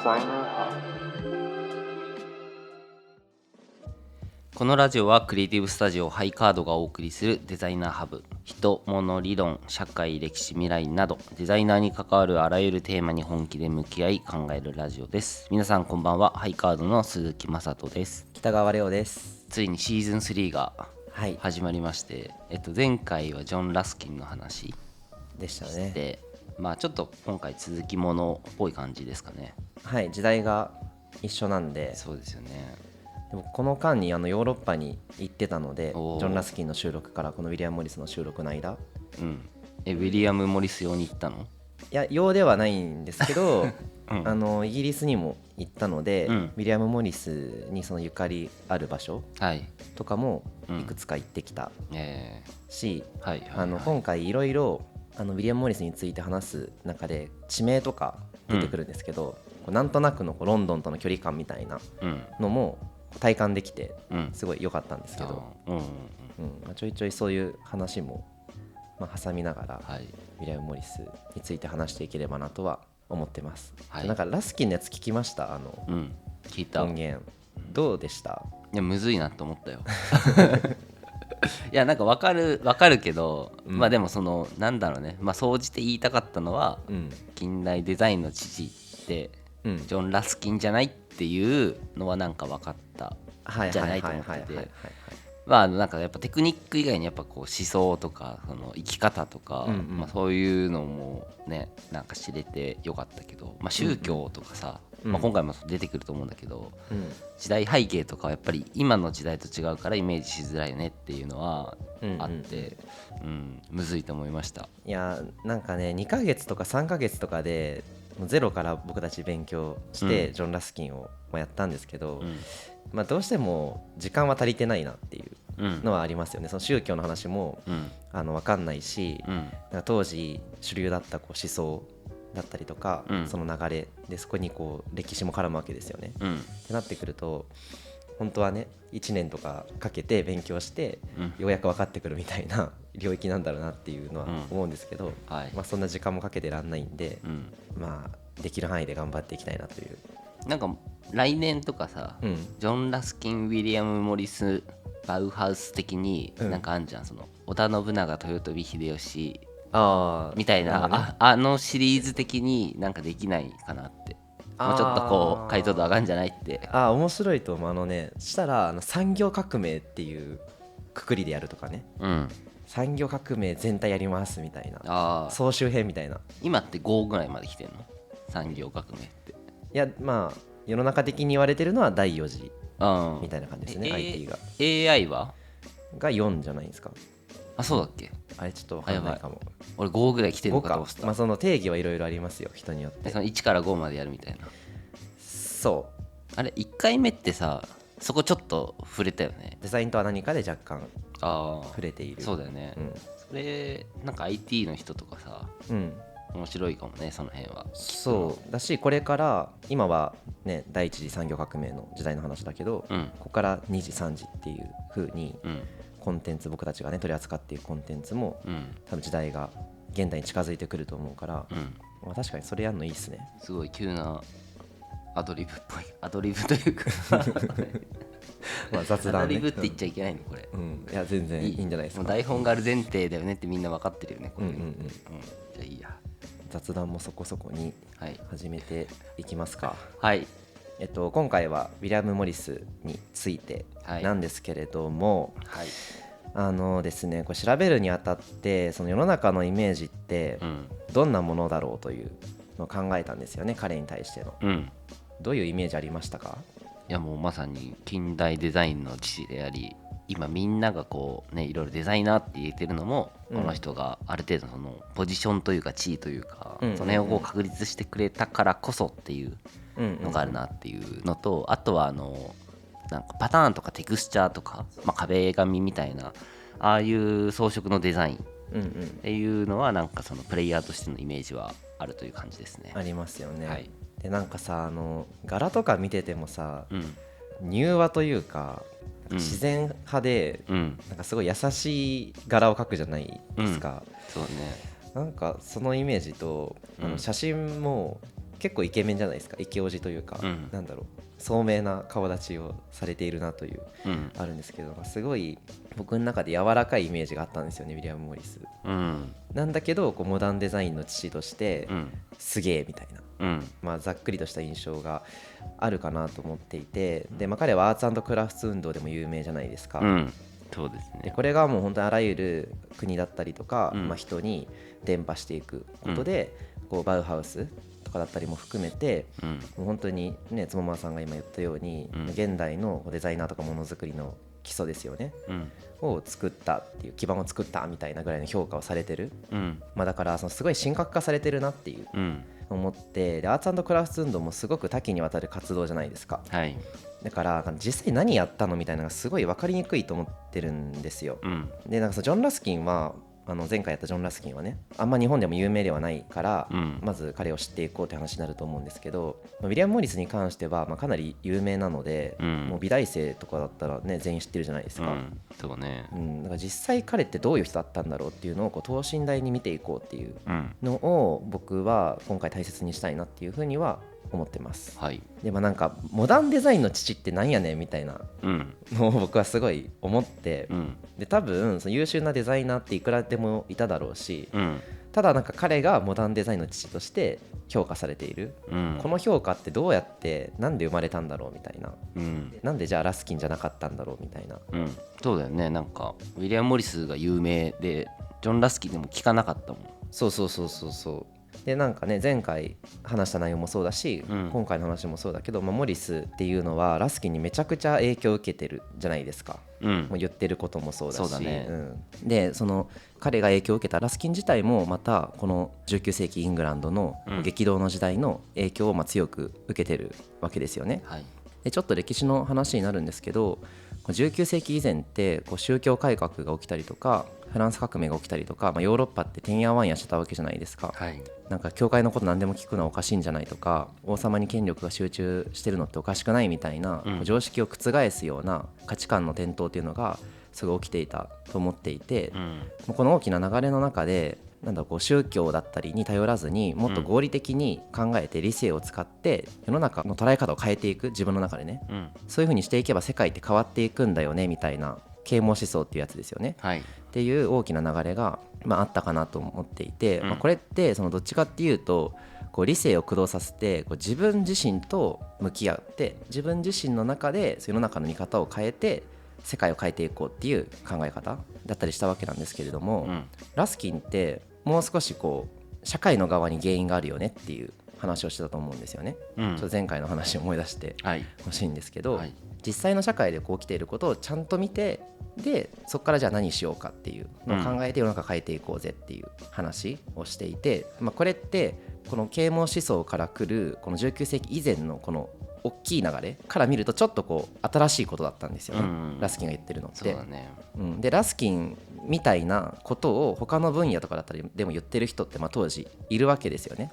Designer Hub。このラジオはクリエイティブスタジオハイカードがお送りするデザイナーハブ。人、物、理論、社会、歴史、未来などデザイナーに関わるあらゆるテーマに本気で向き合い考えるラジオです。皆さんこんばんは。ハイカードの鈴木雅人です。北川レオです。ついにシーズン3がはい始まりまして、前回はジョン・ラスキンの話でしたしね。て、ちょっと今回続きものっぽい感じですかね。はい、時代が一緒なんで。そうですよね。でもこの間にヨーロッパに行ってたので、ジおーョン・ラスキンの収録からこのウィリアム・モリスの収録の間、ウィリアム・モリス用に行ったの？いや用ではないんですけど、うんイギリスにも行ったので、うんウィリアム・モリスにそのゆかりある場所はい。とかもいくつか行ってきたし、はいはいはい。今回いろいろウィリアム・モリスについて話す中で地名とか出てくるんですけど、こうなんとなくのロンドンとの距離感みたいなうんのも体感できてうんすごい良かったんですけど、うんちょいちょいそういう話も、挟みながら、はいウィリアム・モリスについて話していければなとは思ってます、はいなんかラスキンのやつ聞きました？聞いた。い音源どうでした？やむずいなと思ったよ。いやなんかわかるけど、でもそのなんだろうね、総じて言いたかったのは、近代デザインの父ってジョン・ラスキンじゃないっていうのはなんか分かったじゃないと思ってて、なんかやっぱテクニック以外にやっぱこう思想とかその生き方とか、そういうのもねなんか知れてよかったけど、宗教とかさ、今回も出てくると思うんだけど、時代背景とかはやっぱり今の時代と違うからイメージしづらいよねっていうのはあって、むずいと思いました。いやなんかね2ヶ月とか3ヶ月とかでもうゼロから僕たち勉強して、ジョン・ラスキンをやったんですけど、どうしても時間は足りてないなっていうのはありますよね。その宗教の話も、分かんないし、なんか当時主流だったこう思想だったりとか、その流れでそこにこう歴史も絡むわけですよね、ってなってくると本当はね1年とかかけて勉強して、ようやく分かってくるみたいな領域なんだろうなっていうのは思うんですけど、そんな時間もかけてらんないんで、できる範囲で頑張っていきたいなという。なんか来年とかさ、ジョン・ラスキン、ウィリアム・モリス、バウハウス的になんかあんじゃん、その織田信長、豊臣秀吉みたいな、あのシリーズ的になんかできないかなって、もうちょっとこう解像度上がるんじゃないって。面白いと思う。したら産業革命っていうくくりでやるとかね、産業革命全体やりますみたいな、総集編みたいな。今って5ぐらいまで来てんの？産業革命って。いや世の中的に言われてるのは第4次みたいな感じですね。IT が AI はが4じゃないですか。そうだっけ？あれちょっと分かんないかも。俺5ぐらい来てるのかと思ってた。その定義はいろいろありますよ、人によって。その1から5までやるみたいな。そうあれ1回目ってさ、そこちょっと触れたよね。デザインとは何かで若干触れている。そうだよね、それなんか IT の人とかさ、面白いかもね、その辺は。そうだし、これから今はね第一次産業革命の時代の話だけど、ここから2次3次っていう風に、コンテンツ、僕たちがね取り扱っているコンテンツも、多分時代が現代に近づいてくると思うから、確かにそれやるのいいっすね。すごい急なアドリブっぽい、アドリブというか雑談ね。アドリブって言っちゃいけないのこれ。いや全然いいんじゃないですか。もう台本がある前提だよねってみんな分かってるよね、これ。じゃあいいや。雑談もそこそこに始めていきますか。はい。今回はウィリアム・モリスについてなんですけれども、ですね、これ調べるにあたってその世の中のイメージってどんなものだろうというのを考えたんですよね、彼に対しての。どういうイメージありましたか？いやもうまさに近代デザインの父であり、今みんながこうねいろいろデザイナーって言えてるのも、この人がある程度そのポジションというか地位というか、その辺をこう確立してくれたからこそっていうのがあるなっていうのと、あとはなんかパターンとかテクスチャーとか、壁紙みたいなああいう装飾のデザインっていうのはなんかそのプレイヤーとしてのイメージはあるという感じですね。ありますよね。でなんかさ柄とか見ててもさ、柔和というか自然派で、なんかすごい優しい柄を描くじゃないですか。そうね。なんかそのイメージと、写真も結構イケメンじゃないですか、イケオジというか、なんだろう、聡明な顔立ちをされているなという、あるんですけど、すごい僕の中で柔らかいイメージがあったんですよね、ウィリアム・モリス、なんだけどこうモダンデザインの父として、すげえみたいな、ざっくりとした印象があるかなと思っていて、で、彼はアーツ&クラフト運動でも有名じゃないですか。そうですね。でこれがもう本当にあらゆる国だったりとか、人に伝播していくことで、こうバウハウスとかだったりも含めて、もう本当にね、つもまさんが今言ったように、現代のデザイナーとかものづくりの基礎ですよね、を作ったっていう基盤を作ったみたいなぐらいの評価をされてる、だからすごい神格化されてるなっていう、思って、でアーツ&クラフト運動もすごく多岐にわたる活動じゃないですか、だから実際何やったのみたいなのがすごい分かりにくいと思ってるんですよ、でジョン・ラスキンは前回やったジョン・ラスキンはね、あんま日本でも有名ではないから、まず彼を知っていこうという話になると思うんですけど、ウィリアム・モリスに関してはかなり有名なので、もう美大生とかだったらね全員知ってるじゃないですか、そうね、だから実際彼ってどういう人だったんだろうっていうのをこう等身大に見ていこうっていうのを僕は今回大切にしたいなっていうふうには思ってます、でなんかモダンデザインの父ってなんやねんみたいなのを僕はすごい思って、で多分その優秀なデザイナーっていくらでもいただろうし、ただなんか彼がモダンデザインの父として評価されている、この評価ってどうやってなんで生まれたんだろうみたいな、なんでじゃあラスキンじゃなかったんだろうみたいな、そうだよね。なんかウィリアム・モリスが有名でジョン・ラスキンでも聞かなかったもん。そうでなんかね、前回話した内容もそうだし、今回の話もそうだけど、モリスっていうのはラスキンにめちゃくちゃ影響を受けてるじゃないですか、もう言ってることもそうだし、そうだね、でその彼が影響を受けたラスキン自体もまたこの19世紀イングランドの激動の時代の影響を強く受けてるわけですよね、でちょっと歴史の話になるんですけど、19世紀以前ってこう宗教改革が起きたりとかフランス革命が起きたりとか、ヨーロッパっててんやわんやしてたわけじゃないですか、なんか教会のこと何でも聞くのはおかしいんじゃないとか、王様に権力が集中してるのっておかしくないみたいな、常識を覆すような価値観の転倒っていうのがすごい起きていたと思っていて、この大きな流れの中でこう宗教だったりに頼らずにもっと合理的に考えて理性を使って世の中の捉え方を変えていく、自分の中でね、そういう風にしていけば世界って変わっていくんだよねみたいな啓蒙思想っていうやつですよね、っていう大きな流れが、あったかなと思っていて、これってそのどっちかっていうとこう理性を駆動させてこう自分自身と向き合って自分自身の中で世の中の見方を変えて世界を変えていこうっていう考え方だったりしたわけなんですけれども、ラスキンってもう少しこう社会の側に原因があるよねっていう話をしてたと思うんですよね、ちょっと前回の話を思い出してほしいんですけど、実際の社会でこう起きていることをちゃんと見て、でそこからじゃあ何しようかっていうのを考えて世の中変えていこうぜっていう話をしていて、これってこの啓蒙思想から来るこの19世紀以前のこの大きい流れから見るとちょっとこう新しいことだったんですよね、ラスキンが言ってるのって。そうだね、でラスキンみたいなことを他の分野とかだったりでも言ってる人って当時いるわけですよね、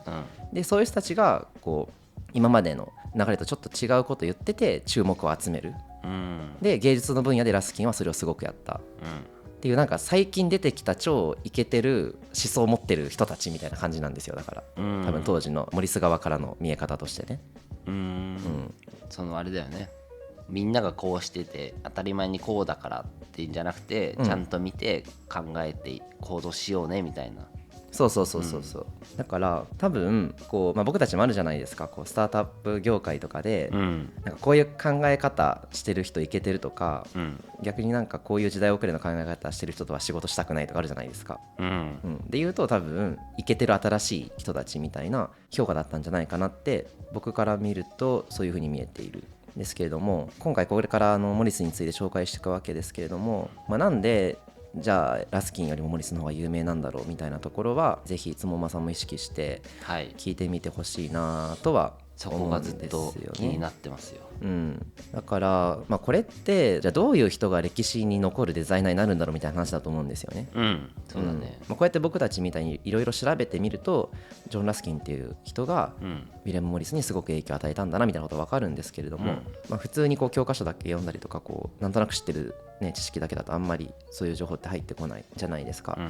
でそういう人たちがこう今までの流れとちょっと違うことを言ってて注目を集める、で芸術の分野でラスキンはそれをすごくやった、っていうなんか最近出てきた超イケてる思想を持ってる人たちみたいな感じなんですよ。だから多分当時のモリス側からの見え方としてね、そのあれだよね、みんながこうしてて当たり前にこうだからっていうんじゃなくて、ちゃんと見て考えて行動しようねみたいな。そうだから多分こう、僕たちもあるじゃないですか、こうスタートアップ業界とかで、なんかこういう考え方してる人イケてるとか、逆になんかこういう時代遅れの考え方してる人とは仕事したくないとかあるじゃないですか、で言うと多分イケてる新しい人たちみたいな評価だったんじゃないかなって僕から見るとそういう風に見えているんですけれども、今回これからモリスについて紹介していくわけですけれども、なんでじゃあラスキンよりもモリスの方が有名なんだろうみたいなところはぜひつもまさんも意識して聞いてみてほしいなとは思うんですよね。そこがずっと気になってますよ、だから、これってじゃあどういう人が歴史に残るデザイナーになるんだろうみたいな話だと思うんですよね。そうだね、こうやって僕たちみたいにいろいろ調べてみるとジョン・ラスキンっていう人がウィレム・モリスにすごく影響を与えたんだなみたいなことが分かるんですけれども、普通にこう教科書だけ読んだりとかこうなんとなく知ってるね、知識だけだとあんまりそういう情報って入ってこないじゃないですか、うん、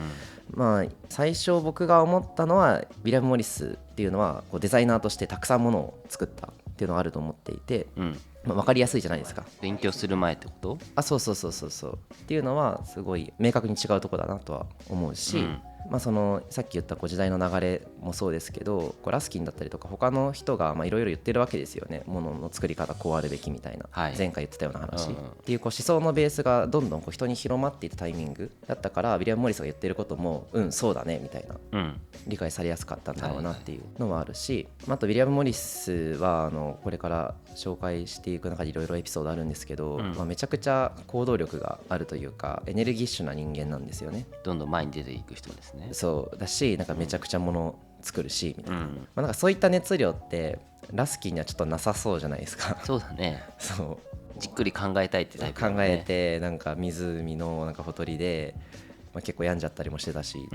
まあ最初僕が思ったのはウィリアム・モリスっていうのはこうデザイナーとしてたくさんものを作ったっていうのがあると思っていて、うんまあ、分かりやすいじゃないですか。勉強する前ってこと？そうそうそうそうそうっていうのはすごい明確に違うところだなとは思うし、まあ、そのさっき言ったこう時代の流れもそうですけど、こうラスキンだったりとか他の人がいろいろ言ってるわけですよね。ものの作り方こうあるべきみたいな、はい、前回言ってたような話、っていうこう思想のベースがどんどんこう人に広まっていたタイミングだったから、ウィリアム・モリスが言ってることもそうだねみたいな、理解されやすかったんだろうなっていうのはあるし、あとウィリアム・モリスはこれから紹介していく中でいろいろエピソードあるんですけど、めちゃくちゃ行動力があるというかエネルギッシュな人間なんですよね。どんどん前に出ていく人ですね。そうだし、なんかめちゃくちゃもの作るしみたいな、なんかそういった熱量ってラスキーにはちょっとなさそうじゃないですか。そうだね。そうじっくり考えたいってタイプだね。考えてなんか湖のなんかほとりで、結構病んじゃったりもしてたし、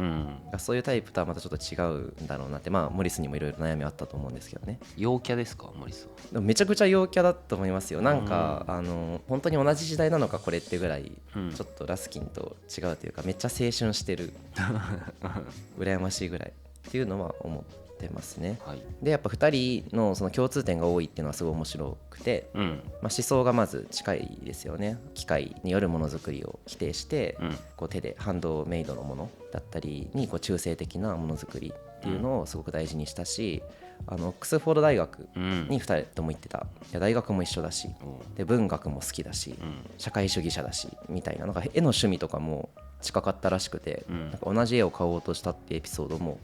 そういうタイプとはまたちょっと違うんだろうなって、モリスにもいろいろ悩みあったと思うんですけどね。陽キャですか、モリスは？でもめちゃくちゃ陽キャだと思いますよ。なんか、本当に同じ時代なのかこれってぐらい、ちょっとラスキンと違うというかめっちゃ青春してる羨ましいぐらいっていうのは思ってますね、はい、でやっぱ2人のその共通点が多いっていうのはすごい面白くて、思想がまず近いですよね。機械によるものづくりを否定して、こう手でハンドメイドのものだったりにこう中性的なものづくりっていうのをすごく大事にしたし、オックスフォード大学に2人とも行ってた、いや大学も一緒だし、で文学も好きだし、社会主義者だしみたいな、なんか絵の趣味とかも近かったらしくて、なんか同じ絵を買おうとしたってエピソードも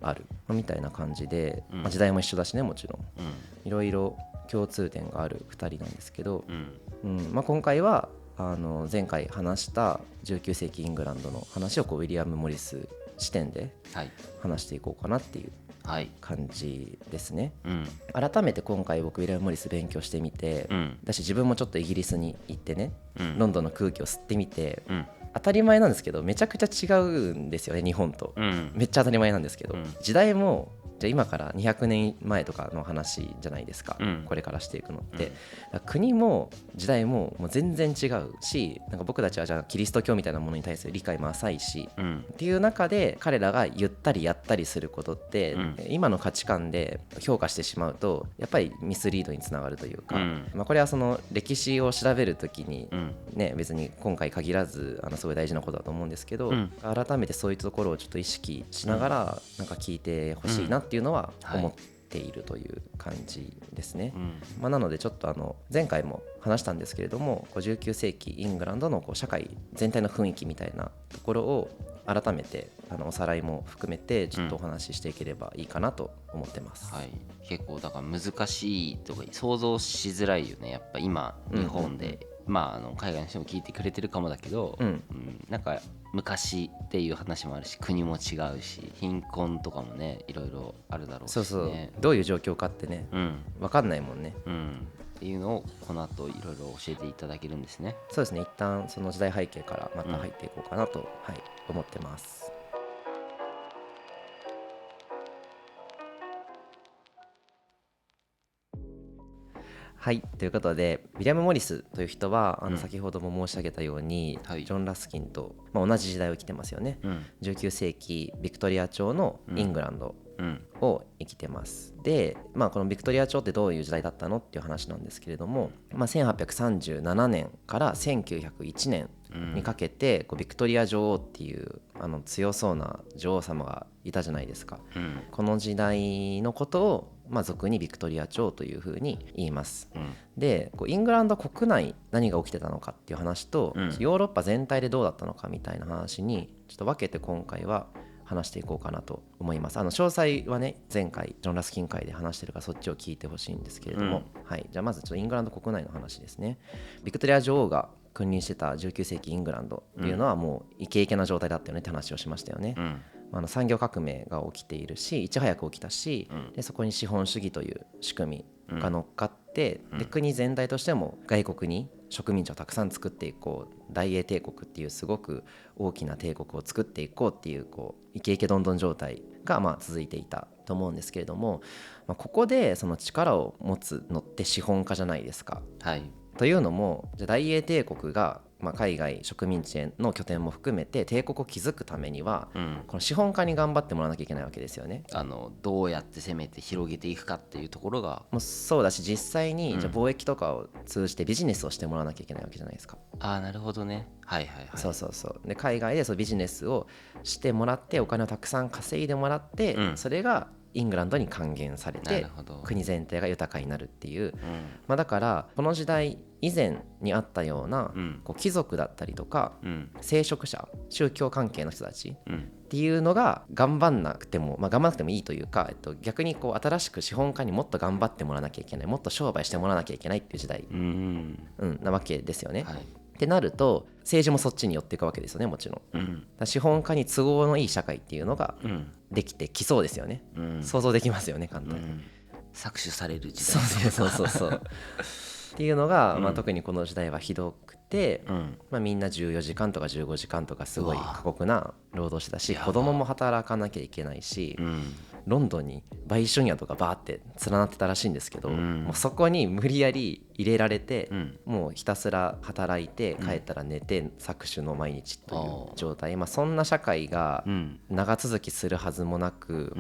ある、みたいな感じで、時代も一緒だしね、もちろんいろいろ共通点がある2人なんですけど、今回は前回話した19世紀イングランドの話をこうウィリアム・モリス視点で話していこうかなっていう感じですね、改めて今回僕ウィリアム・モリス勉強してみて、だし自分もちょっとイギリスに行ってね、ロンドンの空気を吸ってみて、当たり前なんですけどめちゃくちゃ違うんですよね、日本と、めっちゃ当たり前なんですけど、時代もじゃあ今から200年前とかの話じゃないですか、これからしていくのって、国も時代ももう全然違うし、なんか僕たちはじゃあキリスト教みたいなものに対する理解も浅いし、っていう中で彼らが言ったりやったりすることって、今の価値観で評価してしまうとやっぱりミスリードにつながるというか、これはその歴史を調べるときにね、別に今回限らずすごい大事なことだと思うんですけど、改めてそういうところをちょっと意識しながらなんか聞いてほしいなっていうのは思っているという感じですね、なのでちょっと前回も話したんですけれども、19世紀イングランドの社会全体の雰囲気みたいなところを改めておさらいも含めてちょっとお話ししていければいいかなと思ってます、結構だから難しいとか想像しづらいよね、やっぱ今日本で、海外の人も聞いてくれてるかもだけど、なんか昔っていう話もあるし、国も違うし、貧困とかもねいろいろあるだろうしね。そうどういう状況かってね、分かんないもんね、っていうのをこの後いろいろ教えていただけるんですね。そうですね、一旦その時代背景からまた入っていこうかなと、思ってます。はい、ということでウィリアム・モリスという人は先ほども申し上げたように、ジョン・ラスキンと、同じ時代を生きてますよね、19世紀ビクトリア朝のイングランドを生きてます、で、このビクトリア朝ってどういう時代だったのっていう話なんですけれども、1837年から1901年にかけてビクトリア女王っていう強そうな女王様がいたじゃないですか、この時代のことを俗にビクトリア朝というふうに言います、でイングランド国内何が起きてたのかっていう話と、ヨーロッパ全体でどうだったのかみたいな話にちょっと分けて今回は話していこうかなと思います。詳細はね前回ジョン・ラスキン会で話してるからそっちを聞いてほしいんですけれども、じゃあまずちょっとイングランド国内の話ですね。ビクトリア女王が君臨してた19世紀イングランドっていうのはもうイケイケな状態だったよねって話をしましたよね、産業革命が起きているし、いち早く起きたし、でそこに資本主義という仕組みが乗っかって、で国全体としても外国に植民地をたくさん作っていこう、大英帝国っていうすごく大きな帝国を作っていこうっていうイケイケどんどん状態が続いていたと思うんですけれども、ここでその力を持つのって資本家じゃないですか。というのもじゃ大英帝国が海外植民地への拠点も含めて帝国を築くためには、この資本家に頑張ってもらわなきゃいけないわけですよね。どうやって攻めて広げていくかっていうところがもうそうだし、実際にじゃあ貿易とかを通じてビジネスをしてもらわなきゃいけないわけじゃないですか。なるほどね。はいはいはい。そうそうそう。で海外でそうビジネスをしてもらってお金をたくさん稼いでもらって、それがイングランドに還元されて国全体が豊かになるっていう、だからこの時代以前にあったような、こう貴族だったりとか、聖職者、宗教関係の人たちっていうのが頑張んなくても、頑張らなくてもいいというか、逆にこう新しく資本家にもっと頑張ってもらわなきゃいけない、もっと商売してもらわなきゃいけないっていう時代、なわけですよね。はい、ってなると政治もそっちに寄っていくわけですよね、もちろん。資本家に都合のいい社会っていうのができてきそうですよね。想像できますよね、簡単に。搾取される時代。そうっていうのが、特にこの時代はひどくて、みんな14時間とか15時間とかすごい過酷な労働してたし、子供も働かなきゃいけないし、ロンドンに売春屋とかバーって連なってたらしいんですけど、もうそこに無理やり入れられて、もうひたすら働いて帰ったら寝て搾取の毎日という状態、そんな社会が長続きするはずもなく、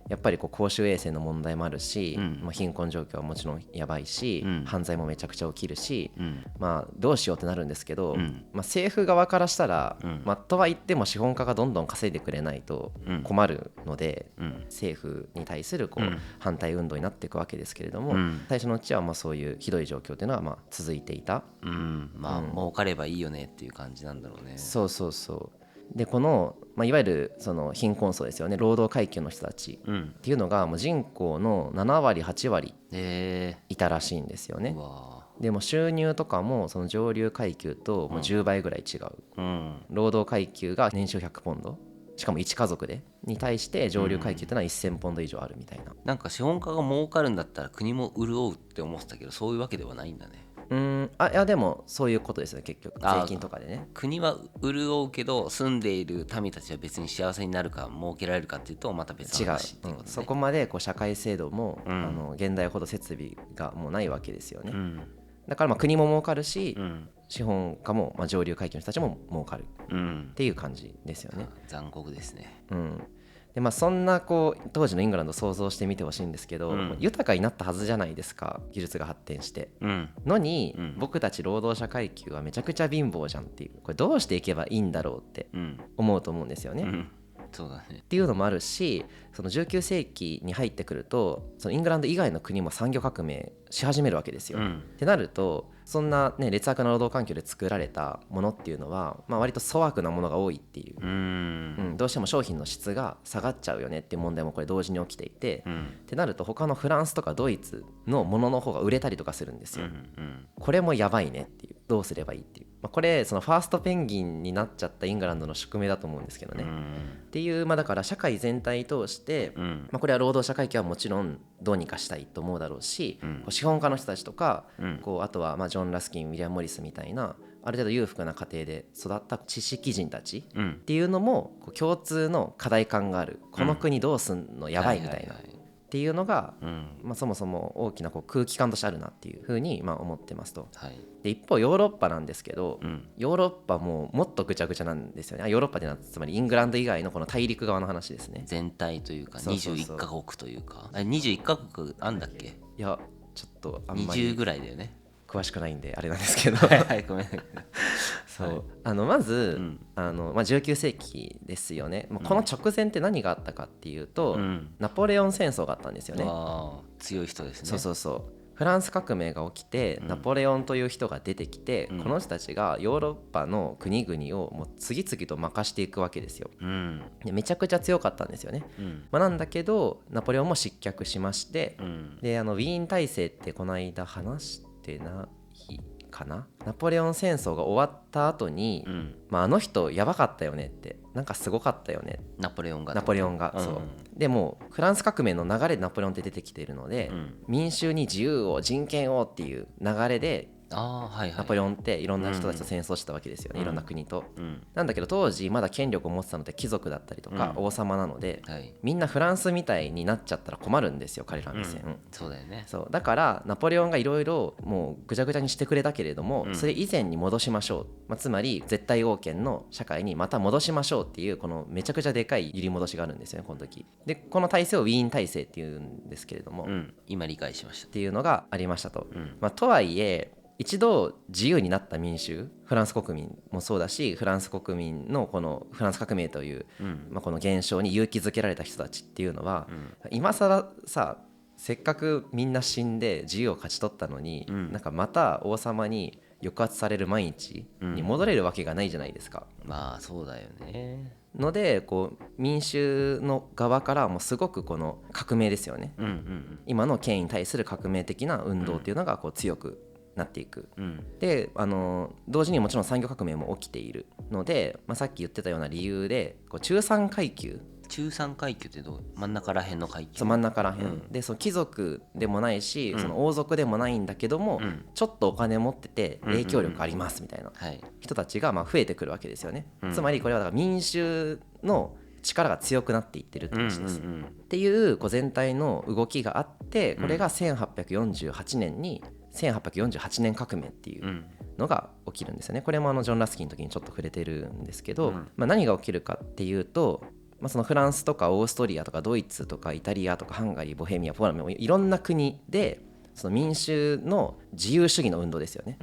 やっぱりこう公衆衛生の問題もあるし、貧困状況はもちろんやばいし、犯罪もめちゃくちゃ起きるし、どうしようってなるんですけど、政府側からしたら、とは言っても資本家がどんどん稼いでくれないと困るので、政府に対するこう反対運動になっていくわけですけれども、最初のうちはそういうひどい状況っていうのは続いていた。儲かればいいよねっていう感じなんだろうね。そうでこの、いわゆるその貧困層ですよね、労働階級の人たちっていうのがもう人口の7割8割いたらしいんですよね。でも収入とかもその上流階級ともう10倍ぐらい違う、労働階級が年収100ポンド、しかも1家族でに対して上流階級っていうのは1000ポンド以上あるみたいな。なんか資本家が儲かるんだったら国も潤うって思ってたけど、そういうわけではないんだね。いやでもそういうことですね、結局税金とかでね。国は潤うけど住んでいる民たちは別に幸せになるか儲けられるかっていうとまた別の話っていうことね。そこまでこう社会制度も、現代ほど設備がもうないわけですよね。だから国も儲かるし、資本家も上流階級の人たちも儲かるっていう感じですよね。残酷ですね。でそんなこう当時のイングランドを想像してみてほしいんですけど、豊かになったはずじゃないですか、技術が発展して、のに、僕たち労働者階級はめちゃくちゃ貧乏じゃんっていう、これどうしていけばいいんだろうって思うと思うんですよね。そうだね。っていうのもあるし、その19世紀に入ってくるとそのイングランド以外の国も産業革命し始めるわけですよ。ってなるとそんな、劣悪な労働環境で作られたものっていうのは、割と粗悪なものが多いっていう、どうしても商品の質が下がっちゃうよねっていう問題もこれ同時に起きていて、ってなると他のフランスとかドイツのものの方が売れたりとかするんですよ。これもやばいねっていう、どうすればいいっていう、これそのファーストペンギンになっちゃったイングランドの宿命だと思うんですけどね。っていう、だから社会全体通して、これは労働者階級はもちろんどうにかしたいと思うだろうし、資本家の人たちとか、あとはジョン・ラスキン、ウィリアム・モリスみたいなある程度裕福な家庭で育った知識人たちっていうのも共通の課題感がある、この国どうすんのやばいみたいなっていうのが、そもそも大きな空気感としてあるなっていうふうに思ってますと。で一方ヨーロッパなんですけど、ヨーロッパももっとぐちゃぐちゃなんですよね。ヨーロッパってのはつまりイングランド以外のこの大陸側の話ですね。全体というか21カ国というか、21カ国あんだっけ。いやちょっとあんまり20ぐらいだよね。詳しくないんであれなんですけどごめんそう、まず、19世紀ですよね。この直前って何があったかっていうと、ナポレオン戦争があったんですよね。強い人ですね。フランス革命が起きて、ナポレオンという人が出てきて、この人たちがヨーロッパの国々をもう次々と任していくわけですよ。でめちゃくちゃ強かったんですよね。なんだけどナポレオンも失脚しまして、でウィーン体制ってこの間話してないかな。ナポレオン戦争が終わった後に、あの人やばかったよねって、なんかすごかったよね、ナポレオンが、そうでもフランス革命の流れでナポレオンって出てきているので、民衆に自由を人権をっていう流れでナポレオンっていろんな人たちと戦争してたわけですよね、いろんな国と、なんだけど当時まだ権力を持ってたのって貴族だったりとか王様なので、みんなフランスみたいになっちゃったら困るんですよ彼らの目線、そうだよね。そうだからナポレオンがいろいろもうぐちゃぐちゃにしてくれたけれども、それ以前に戻しましょう、つまり絶対王権の社会にまた戻しましょうっていうこのめちゃくちゃでかい揺り戻しがあるんですよねこの時で。この体制をウィーン体制っていうんですけれども、今理解しましたっていうのがありましたと、とはいえ一度自由になった民衆、フランス国民もそうだしフランス国民のこのフランス革命という、この現象に勇気づけられた人たちっていうのは、今更させっかくみんな死んで自由を勝ち取ったのに、なんかまた王様に抑圧される毎日に戻れるわけがないじゃないですか、まあそうだよね。のでこう民衆の側からもすごくこの革命ですよね、今の権威に対する革命的な運動っていうのがこう強くなっていく、で同時にもちろん産業革命も起きているので、さっき言ってたような理由でこう中産階級ってどう真ん中らへんの階級？そう真ん中らへん、でその貴族でもないし、その王族でもないんだけども、ちょっとお金持ってて影響力ありますみたいな人たちが増えてくるわけですよね、つまりこれはだから民衆の力が強くなっていってるって話です、っていうこう全体の動きがあって、これが1848年に1848年革命っていうのが起きるんですよね。これもジョン・ラスキーの時にちょっと触れてるんですけど、何が起きるかっていうと、そのフランスとかオーストリアとかドイツとかイタリアとかハンガリー、ボヘミア、ポーランド、いろんな国でその民衆の自由主義の運動ですよね、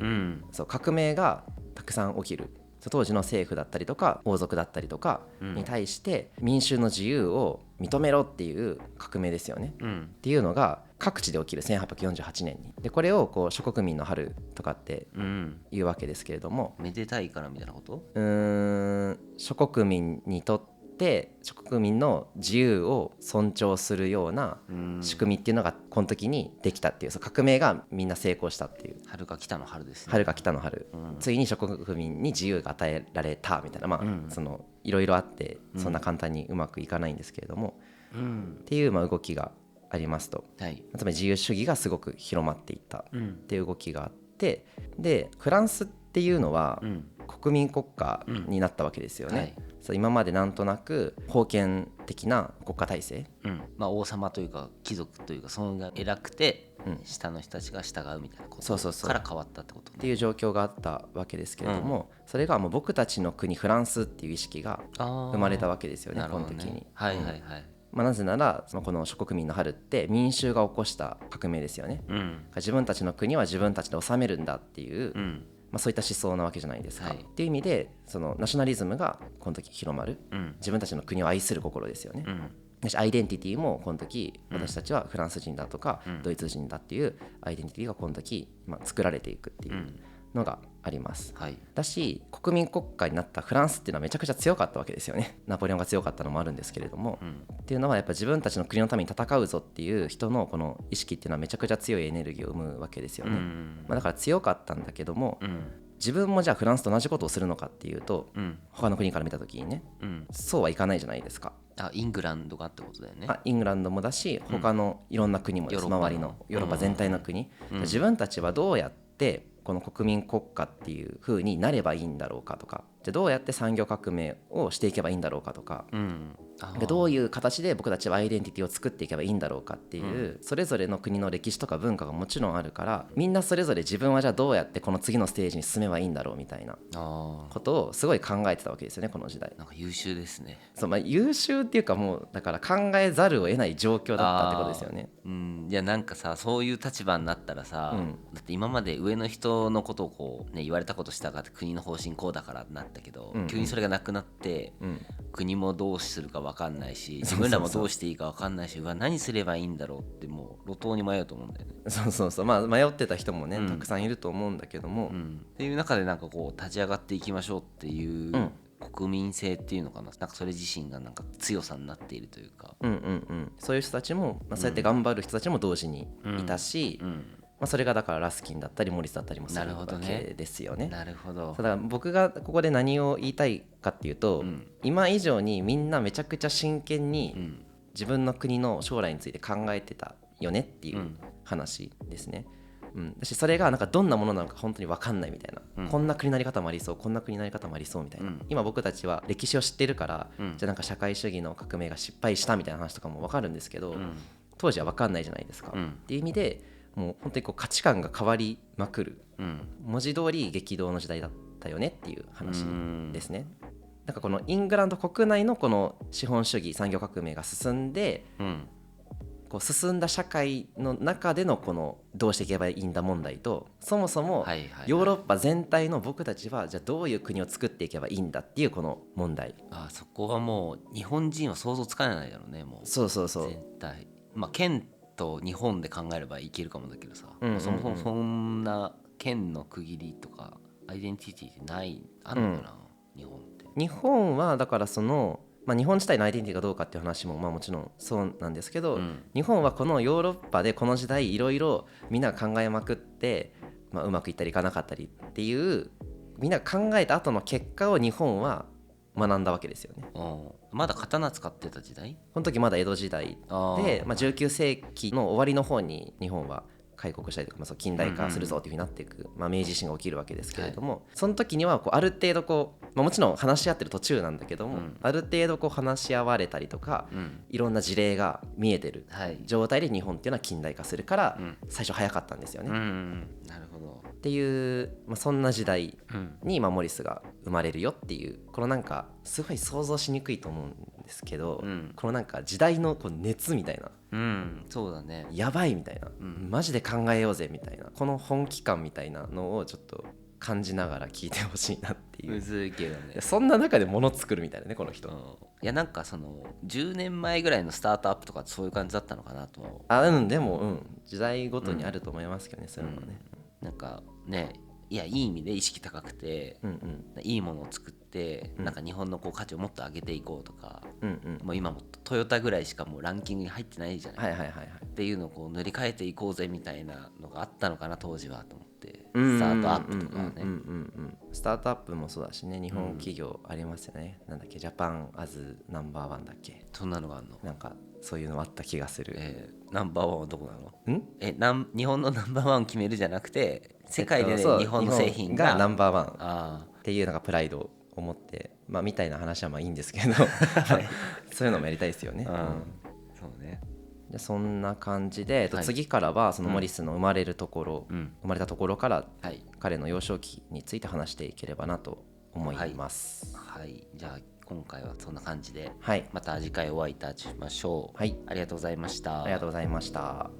そう革命がたくさん起きる。当時の政府だったりとか王族だったりとかに対して民衆の自由を認めろっていう革命ですよね、っていうのが各地で起きる1848年に。でこれをこう諸国民の春とかっていうわけですけれども、めでたいからみたいなこと？諸国民にとって諸国民の自由を尊重するような仕組みっていうのがこの時にできたっていう、そう革命がみんな成功したっていう。春か北の春ですね。春か北の春、ついに諸国民に自由が与えられたみたいな、そのいろいろあってそんな簡単にうまくいかないんですけれども、っていう動きがありますと、つまり自由主義がすごく広まっていったっていう動きがあって、でフランスっていうのは国民国家になったわけですよね、そう今までなんとなく封建的な国家体制、王様というか貴族というかそのが偉くて、下の人たちが従うみたいなことから変わったってこと、っていう状況があったわけですけれども、それがもう僕たちの国フランスっていう意識が生まれたわけですよね、この時に。なぜならこの諸国民の春って民衆が起こした革命ですよね、自分たちの国は自分たちで治めるんだっていう、そういった思想なわけじゃないですか、っていう意味でそのナショナリズムがこの時広まる、自分たちの国を愛する心ですよね、アイデンティティもこの時私たちはフランス人だとかドイツ人だっていうアイデンティティがこの時作られていくっていうのがあります、だし国民国家になったフランスっていうのはめちゃくちゃ強かったわけですよね。ナポレオンが強かったのもあるんですけれども、っていうのはやっぱ自分たちの国のために戦うぞっていう人のこの意識っていうのはめちゃくちゃ強いエネルギーを生むわけですよね、だから強かったんだけども、自分もじゃあフランスと同じことをするのかっていうと、他の国から見た時にね、そうはいかないじゃないですか。イングランドがってことだよね。イングランドもだし他のいろんな国もです、周りのヨーロッパ全体の国、自分たちはどうやってこの国民国家っていう風になればいいんだろうかとか、じゃあどうやって産業革命をしていけばいいんだろうかとか、どういう形で僕たちはアイデンティティを作っていけばいいんだろうかっていう、それぞれの国の歴史とか文化がもちろんあるから、みんなそれぞれ自分はじゃあどうやってこの次のステージに進めばいいんだろうみたいなことをすごい考えてたわけですよね、この時代。なんか優秀ですね。そう、優秀っていうかもうだから考えざるを得ない状況だったってことですよね。いやなんかさ、そういう立場になったらさ、だって今まで上の人のことをこう、ね、言われたことしたがって国の方針こうだからなったけど、急にそれがなくなって、国もどうするか分かんないし、自分らもどうしていいか分かんないし、何すればいいんだろうってもう路頭に迷うと思うんだよね。迷ってた人もね、たくさんいると思うんだけども、っていう中でなんかこう立ち上がっていきましょうっていう、国民性っていうのかな、なんかそれ自身がなんか強さになっているというか、そういう人たちも、そうやって頑張る人たちも同時にいたし、それがだからラスキンだったりモリスだったりもするわけですよね。なるほど。ただ僕がここで何を言いたいかっていうと、今以上にみんなめちゃくちゃ真剣に自分の国の将来について考えてたよねっていう話ですね。私それがなんかどんなものなのか本当に分かんないみたいな、こんな国になり方もありそう、こんな国になり方もありそうみたいな、今僕たちは歴史を知ってるから、じゃあなんか社会主義の革命が失敗したみたいな話とかも分かるんですけど、当時は分かんないじゃないですか、っていう意味でもう本当にこう価値観が変わりまくる、文字通り激動の時代だったよねっていう話ですね。なんかこのイングランド国内のこの資本主義産業革命が進んで、こう進んだ社会の中でのこのどうしていけばいいんだ問題と、そもそもヨーロッパ全体の僕たちはじゃあどういう国を作っていけばいいんだっていうこの問題。そこはもう日本人は想像つかないだろうね。もうそう全体、県と日本で考えればいけるかもだけどさ、そもそもそんな県の区切りとかアイデンティティってあるのかな、日本って。日本はだからその日本自体のアイデンティティがどうかっていう話ももちろんそうなんですけど、日本はこのヨーロッパでこの時代いろいろみんなが考えまくって、うまくいったりいかなかったりっていうみんなが考えた後の結果を日本は学んだわけですよね。まだ刀使ってた時代？この時まだ江戸時代で、19世紀の終わりの方に日本は開国したりとか、近代化するぞというふうになっていく、明治維新が起きるわけですけれども、その時にはある程度もちろん話し合ってる途中なんだけども、ある程度話し合われたりとか、いろんな事例が見えてる状態で日本っていうのは近代化するから、最初早かったんですよね。なるほど。っていう、そんな時代にモリスが生まれるよっていう、このなんかすごい想像しにくいと思うんですけど、このなんか時代の熱みたいな、そうだね、やばいみたいな、マジで考えようぜみたいな、この本気感みたいなのをちょっと感じながら聞いてほしいなっていう。むずいけどね。そんな中で物作るみたいなね、この人。いやなんかその10年前ぐらいのスタートアップとかそういう感じだったのかなと。でも時代ごとにあると思いますけどね、そういうのはね。なんかね、いやいい意味で意識高くて、いいものを作って、なんか日本の価値をもっと上げていこうとか、もう今もトヨタぐらいしかもうランキングに入ってないじゃない、っていうのを塗り替えていこうぜみたいなのがあったのかな当時はと思って。スタートアップとかね、スタートアップもそうだしね、日本企業ありますよね、なんだっけ、ジャパンアズナンバーワンだっけ、そんなのがあるの？なんかそういうのあった気がする。ナンバーワンはどこなの？日本のナンバーワンを決めるじゃなくて、世界で、日本の製品がナンバーワンっていうのがプライドを持って、みたいな話はいいんですけどそういうのもやりたいですよね。そうね。でそんな感じで、次からはそのモリスの生まれるところ、生まれたところから彼の幼少期について話していければなと思います。じゃあ今回はそんな感じで、はい、また次回お会いいたしましょう。はい、ありがとうございました。ありがとうございました。